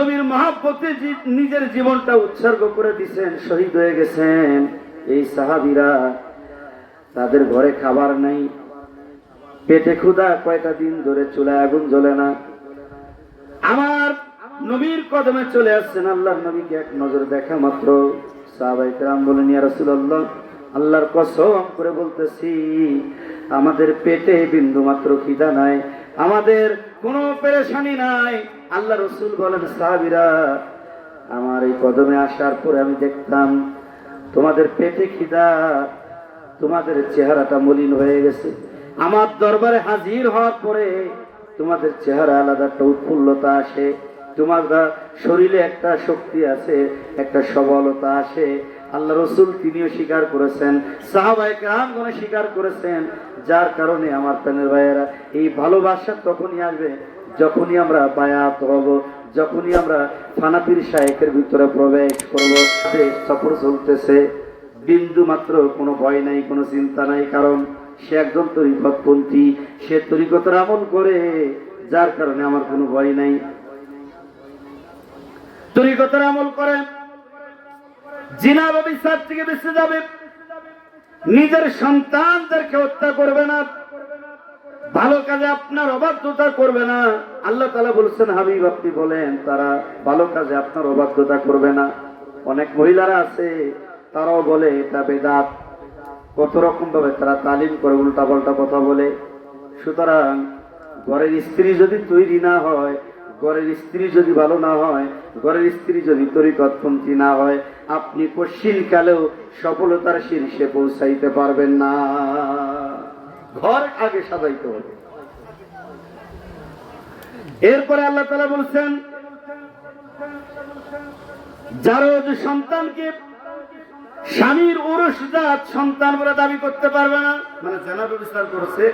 নবীর মহব্বতে নিজের জীবনটা উৎসর্গ করে দিয়েছেন, শহীদ হয়ে গেছেন। এই সাহাবীরা তাদের ঘরে খাবার নাই, পেটে ক্ষুধা, কয়টা দিন ধরে চুলায় আগুন জ্বলে না। আমার নবীর কদমে চলে আসছেন। আল্লাহর নবীকে এক নজর দেখা মাত্র সাহাবায়ে কেরাম বলেন, ইয়া রাসূলুল্লাহ, আল্লাহর কসম করে বলতেছি, আমাদের পেটে বিন্দু মাত্র খিদা নাই, আমাদের কোনো পেরেশানি নাই। আল্লাহ রাসূল বলেন, সাহাবীরা, আমার এই কদমে আসার পরে আমি দেখতাম তোমাদের পেটে খিদা, তোমাদের চেহারাটা মলিন হয়ে গেছে। আমার দরবারে হাজির হওয়ার পরে তোমাদের চেহারা আলাদা একটা উৎফুল্লতা আসে, তোমার শরীরে একটা শক্তি আছে, একটা সবলতা আসে। আল্লাহ রসুল তিনিও স্বীকার করেছেন, সাহাবায়ে কেরামগণ স্বীকার করেছেন। যার কারণে আমার প্রাণের ভাইয়েরা, এই ভালোবাসা তখনই আসবে যখনই আমরা বায়াত হব, যখনই আমরা ফানাপির শায়েখের ভিতরে প্রবেশ করব। সফর চলতেছে, বিন্দু মাত্র কোনো ভয় নাই, কোনো চিন্তা নাই, কারণ সে একজন তরিকতপন্থী, সে তরিকতের আমল করে, যার কারণে আমার কোনো ভয় নাই। তরিকতের আমল করে, জিনা ব্যভিচার থেকে বেঁচে যাবে, নিজের সন্তানদেরকে হত্যা করবে না, ভালো কাজে আপনার অবাধ্যতা করবে না। আল্লাহ তাআলা বলছেন, হাবিব আপনি বলেন তারা ভালো কাজে আপনার অবাধ্যতা করবে না। অনেক মহিলারা আছে, তারাও বলে এটা বেদাত, কত রকম ভাবে তারা তালিম করে, উল্টা পাল্টা কথা বলে। সুতরাং ঘরের স্ত্রী যদি তৈরি না হয়, ঘরের স্ত্রী যদি ভালো না হয়, ঘরের স্ত্রী যদি তরিকতপন্থী না হয়, আপনি কশিনকালেও সফলতার শীর্ষে পৌঁছাইতে পারবেন না। ঘর আগে সাজাইতে হবে। এরপরে আল্লাহ তাআলা বলছেন, যারা যে সন্তানকে স্বামীর উরসজাত সন্তান বলে দাবি করতে পারবে না, মানে জেনা ব্যভিচার করেছে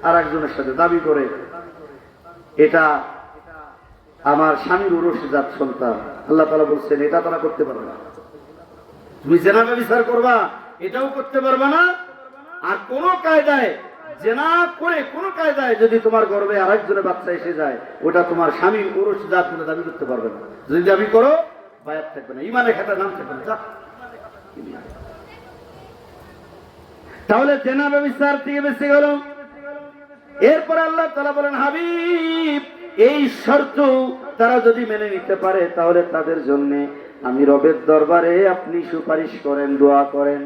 আর একজনের সাথে দাবি করে, এটা আমার স্বামীর উরসজাত সন্তান, আল্লাহ তাআলা বলছেন এটা তারা করতে পারবে না। তুমি জেনা ব্যভিচার করবা, এটাও করতে পারবে না। আর কোন কায়দায় জেনা করে, কোন কায়দায় যদি তোমার গর্ভে আরেকজনের বাচ্চা এসে যায়, ওটা তোমার স্বামীর উরসজাত বলে দাবি করতে পারবে না। যদি দাবি করো, বায়াত থাকবে না, ঈমানের খাতায় নাম থাকবে না। তাহলে জেনা ব্যভিচার থেকে বেঁচে গেল। এরপর আল্লাহ তাআলা বলেন, হাবিব, এই শর্ত তারা যদি মেনে নিতে পারে, তাহলে তাদের জন্য আমি রবের দরবারে আপনি সুপারিশ করেন, দোয়া করেন।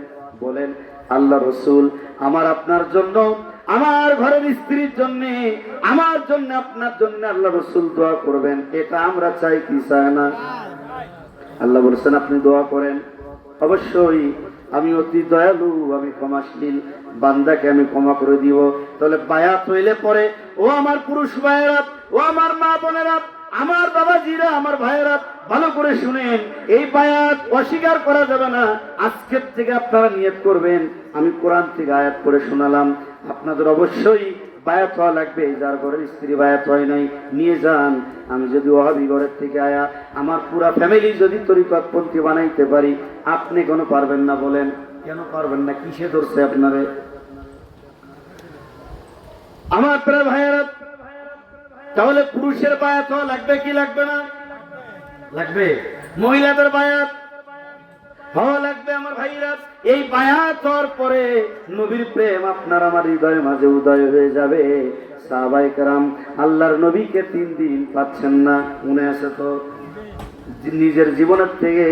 বলেন, আল্লাহ রসুল, আমার আপনার জন্য, আমার ঘরের স্ত্রীর জন্য, আমার জন্য, আপনার জন্য আল্লাহ রসুল দোয়া করবেন। এটা আমরা চাই কি চাই না? আল্লাহ বলছেন আপনি দোয়া করেন। অবশ্যই আমি অতি দয়ালু, আমি ক্ষমাশীল, বান্দাকে আমি ক্ষমা করে দিব। তাহলে বায়াত হইলে পরে, ও আমার পুরুষ ভাইয়েরা, ও আমার মা বোনেরা, আমার বাবাজিরা, আমার ভাইয়েরা, ভালো করে শুনেন, এই বায়াত অস্বীকার করা যাবে না। আজকের থেকে আপনারা নিয়ত করবেন, আমি কোরআন থেকে আয়াত করে শোনালাম, আপনাদের অবশ্যই বায়াত হওয়া লাগবে। যার ঘরের স্ত্রী বায়াত হয় নাই, নিয়ে যান। আমি যদি ওয়াহাবি ঘরের থেকে আয়া আমার পুরা ফ্যামিলি যদি তরিকতপন্থী বানাইতে পারি, আপনি কেন পারবেন না? বলেন, কেন পারবেন না? কিসে ধরছে আপনারে? আমার প্রিয় ভাইয়েরা, তাহলে পুরুষের বায়াত হওয়া লাগবে কি লাগবে না? লাগবে। মহিলাদের বায়াত হওয়া লাগবে। আমার ভাইরা, এই বায়াত হওয়ার পরে নবীর প্রেম আপনার আমার হৃদয়ের মাঝে উদয় হয়ে যাবে। সাহাবায়ে কেরাম আল্লাহর নবীকে 3 দিন পাচ্ছেন না, মনে আছে তো? নিজের জীবনের থেকে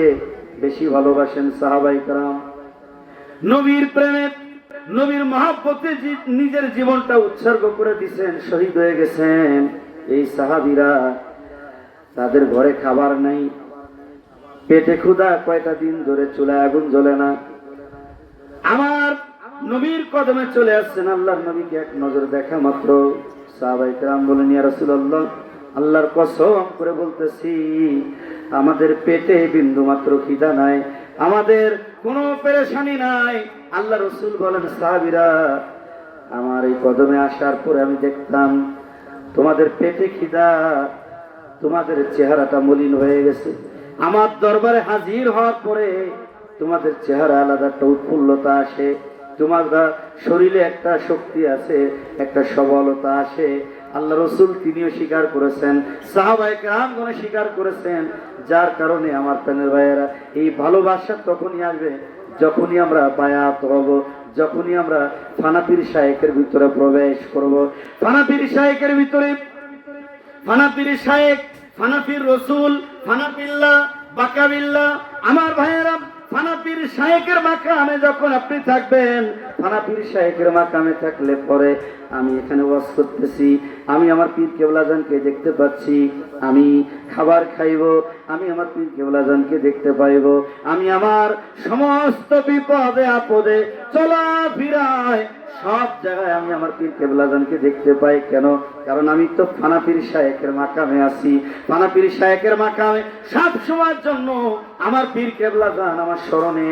বেশি ভালোবাসেন সাহাবায়ে কেরাম। নবীর প্রেমে, নবীর মহব্বতে নিজের জীবনটা উৎসর্গ করে দিয়েছেন, শহীদ হয়ে গেছেন। এই সাহাবীরা তাদের ঘরে খাবার নাই, পেটে ক্ষুধা, কয়টা দিন ধরে চুলায় আগুন জ্বলে না। আমার নবীর কদমে চলে আসছেন। আল্লাহর নবীকে এক নজর দেখা মাত্র সাহাবায়ে কেরাম বলেন, ইয়া রাসূলুল্লাহ, আল্লাহর কসম করে বলতেছি, আমাদের পেটে বিন্দু মাত্র খিদা নাই, আমাদের কোনো পেরেশানি নাই। আল্লাহ রাসূল বলেন, সাহাবীরা, আমার এই কদমে আসার পরে আমি দেখতাম তোমাদের পেটে খিদা, তোমাদের চেহারাটা মলিন হয়ে গেছে। আমার দরবারে হাজির হওয়ার পরে তোমাদের চেহারা আলাদা একটা উৎফুল্লতা আসে, তোমার শরীরে একটা শক্তি আছে, একটা সবলতা আসে। আল্লাহ রসুল তিনিও স্বীকার করেছেন, সাহাবায়ে কেরামগণ স্বীকার করেছেন। যার কারণে আমার প্রাণের ভাইয়েরা, এই ভালোবাসা তখনই আসবে যখনই আমরা বায়াত হব, যখনই আমরা ফানাপির শায়েকের ভিতরে প্রবেশ করব। ফানাপির শায়েকের ভিতরে, ফানাপির শায়েক, ফানাপির রসুল, ফানাপিল্লাহ, বাকাবিল্লাহ। আমার ভাইয়েরা, ফানাপির শায়েকের মাকামে যখন আপনি থাকবেন, ফানাপির শায়েকের মাকামে থাকলে পরে আমি এখানে ওয়াজ করতেছি, আমি আমার পীর কেবলাজানকে দেখতে পাচ্ছি, আমি খাবার খাইব, আমি আমার পীর কেবলাজানকে দেখতে পাইব, আমি আমার সমস্ত বিপদে আপদে চলাফেরায় সব জায়গায় আমি আমার পীর কেবলাজানকে দেখতে পাই। কেন? কারণ আমি তো ফানাপির শায়েকের মাকামে আছি। ফানাপির শায়েকের মাকামে সব সময়ের জন্য আমার পীর কেবলাজান আমার স্মরণে।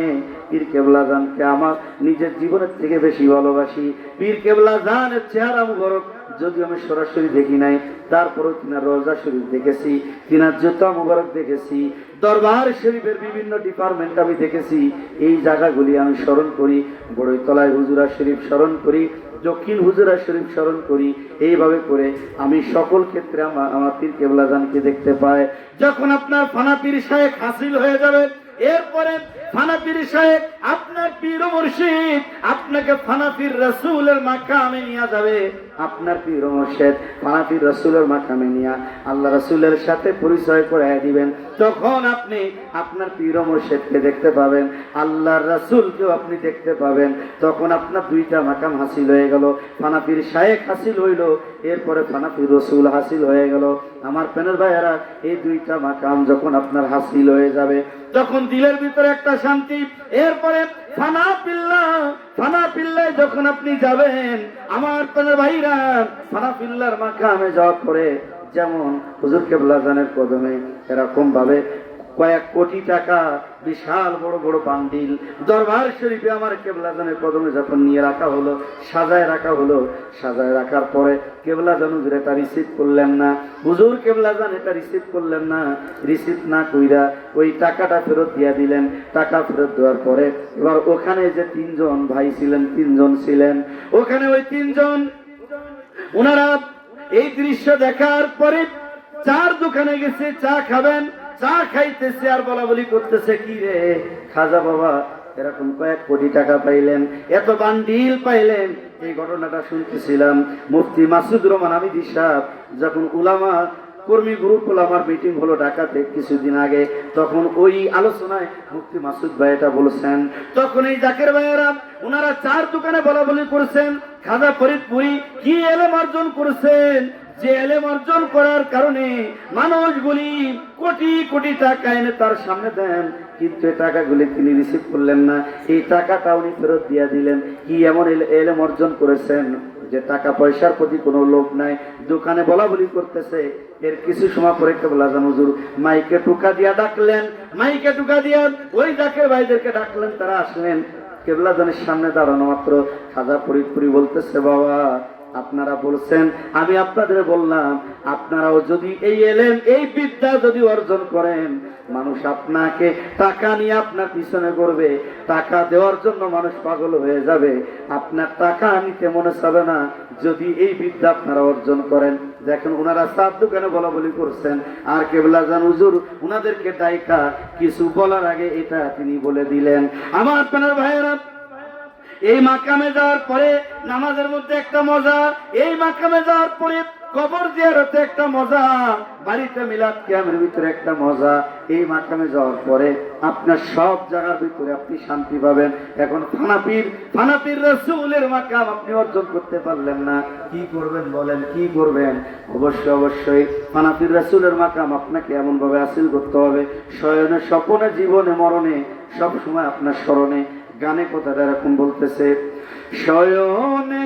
পীর কেবলাজানকে আমার নিজের জীবনের থেকে বেশি ভালোবাসি। পীর কেবলাজানের চেহারা মুবারক যদিও আমি সরাসরি দেখি নাই, তারপরেও তিনার রওজা শরীফ দেখেছি, তিনার জুতা মুবারক দেখেছি, দরবার শরীফের বিভিন্ন ডিপার্টমেন্ট আমি দেখেছি। এই জায়গাগুলি আমি স্মরণ করি। বড়ইতলায় হুজুরা শরীফ স্মরণ করি, দক্ষিণ হুজুরা শরীফ স্মরণ করি। এইভাবে করে আমি সকল ক্ষেত্রে আমার পীর কেবলাজানকে দেখতে পাই। যখন আপনার ফানাপির শায়েক হাসিল হয়ে যাবে, এরপরে ফানাপির শায়েক আপনার পীর ও মুর্শিদ আপনাকে ফানাপির রাসূলের মাকামে নিয়ে যাবে। আপনার পীর ও মুর্শিদ ফানাপির রাসূলের মাকামে নিয়ে আল্লাহ রাসূলের সাথে পরিচয় করায় দিবেন। তখন আপনি আপনার পীর ও মুর্শিদকে দেখতে পাবেন, আল্লাহর রাসূলকেও আপনি দেখতে পাবেন। তখন আপনার দুইটা মাকাম হাসিল হয়ে গেল। ফানাপির শায়েক হাসিল হইল, এরপরে ফানাপির রাসূল হাসিল হয়ে গেল। আমার প্রাণের ভাইয়েরা, এই দুইটা মাকাম যখন আপনার হাসিল হয়ে যাবে, তখন দিলের ভিতরে একটা শান্তি। এরপরে ফানাপিল্লায় যখন আপনি যাবেন, আমার প্রাণের ভাইরা, ফানাপিল্লার মাকামে যাওয়ার পরে যেমন হুজুর কেবলাজানের কদমে এরকম ভাবে কয়েক কোটি টাকা বিশাল বড় বড় বান্ডিল দরবার শরীফে আমার কেবলাজানের কদমে যখন নিয়ে রাখা হলো, সাজায় রাখা হলো, সাজায় রাখার পরে কেবলাজান হুজুর এটা রিসিভ করলেন না। হুজুর কেবলাজান এটা রিসিভ করলেন না। রিসিভ না কইরা ওই টাকাটা ফেরত দিয়ে দিলেন। টাকা ফেরত দেওয়ার পরে এবার ওখানে যে তিনজন ভাই ছিলেন, তিনজন ছিলেন ওখানে, ওই তিনজন ওনারা এই দৃশ্য দেখার পরে চার দোকানে গেছে চা খাবেন, চা খাইতেছে আর বলা বলি করতেছে, কি রে খাজা বাবা এরকম কয়েক কোটি টাকা পাইলেন, এত বান্ডিল পাইলেন। এই ঘটনাটা শুনতেছিলাম মুফতি মাসুদ রহমান হামিদি সাহেব যখন উলামা কর্মী গ্রুপ ওলামার মিটিং হলো ঢাকাতে কিছুদিন আগে, তখন ওই আলোচনায় মুফতি মাসুদ ভাই এটা বলেছেন। তখন এই জাকের ভাইয়েরা ওনারা চার দোকানে বলা বলি করেছেন, খাজা ফরিদপুরি কি এলেম অর্জন করেছেন, যে এলেম অর্জন করার কারণে মানুষগুলি কোটি কোটি টাকা এনে তার সামনে দেন, কিন্তু এই টাকাগুলি তিনি রিসিভ করলেন না। এই টাকাটা উনি ফেরত দিয়ে দিলেন। কি এমন এলেম অর্জন করেছেন যে টাকা পয়সার প্রতি কোনো লোভ নাই, দোকানে বলা বলি করতেছে। এর কিছু সময় পরে কেবলাজান হুজুর মাইকে টুকা দিয়া ডাকলেন, মাইকে টুকা দিয়া ওই জাকের ভাইদেরকে ডাকলেন, তারা আসলেন। কেবলাজানের সামনে দাঁড়ানো মাত্র খাজা ফরিদপুরি বলতেছে, বাবা আপনারা বলছেন, আমি আপনাদের বললাম, আপনারাও যদি এই এলেম এই বিদ্যা যদি অর্জন করেন, মানুষ আপনাকে টাকা নিয়ে আপনার পিছনে করবে, টাকা দেওয়ার জন্য মানুষ পাগল হয়ে যাবে, আপনার টাকা নিতে মনে চাবে না যদি এই বিদ্যা আপনারা অর্জন করেন। দেখেন ওনারা চার দোকানে বলা বলি করছেন, আর কেবলাজান হুজুর ওনাদেরকে ডাইকা কিছু বলার আগে এটা তিনি বলে দিলেন। আমার প্রাণের ভাইয়েরা, এই মাকামে যাওয়ার পরে নামাজের মধ্যে একটা মজা, এই মাকামে যাওয়ার পরে কবর জিয়ারতে একটা মজা, বাড়িতে মিলাদ কিয়ামের ভিতরে একটা মজা। এই মাকামে যাওয়ার পরে আপনার সব জায়গার ভিতরে আপনি শান্তি পাবেন। এখন ফানাপির রাসূলের মাকাম আপনি অর্জন করতে পারলেন না, কি করবেন বলেন, কি করবেন? অবশ্যই ফানাপির রাসূলের মাকাম আপনাকে এমন ভাবে হাসিল করতে হবে, শয়নে স্বপনে জীবনে মরণে সব সময় আপনার স্মরণে। গানে কথাটা এরকম বলতেছে, শয়নে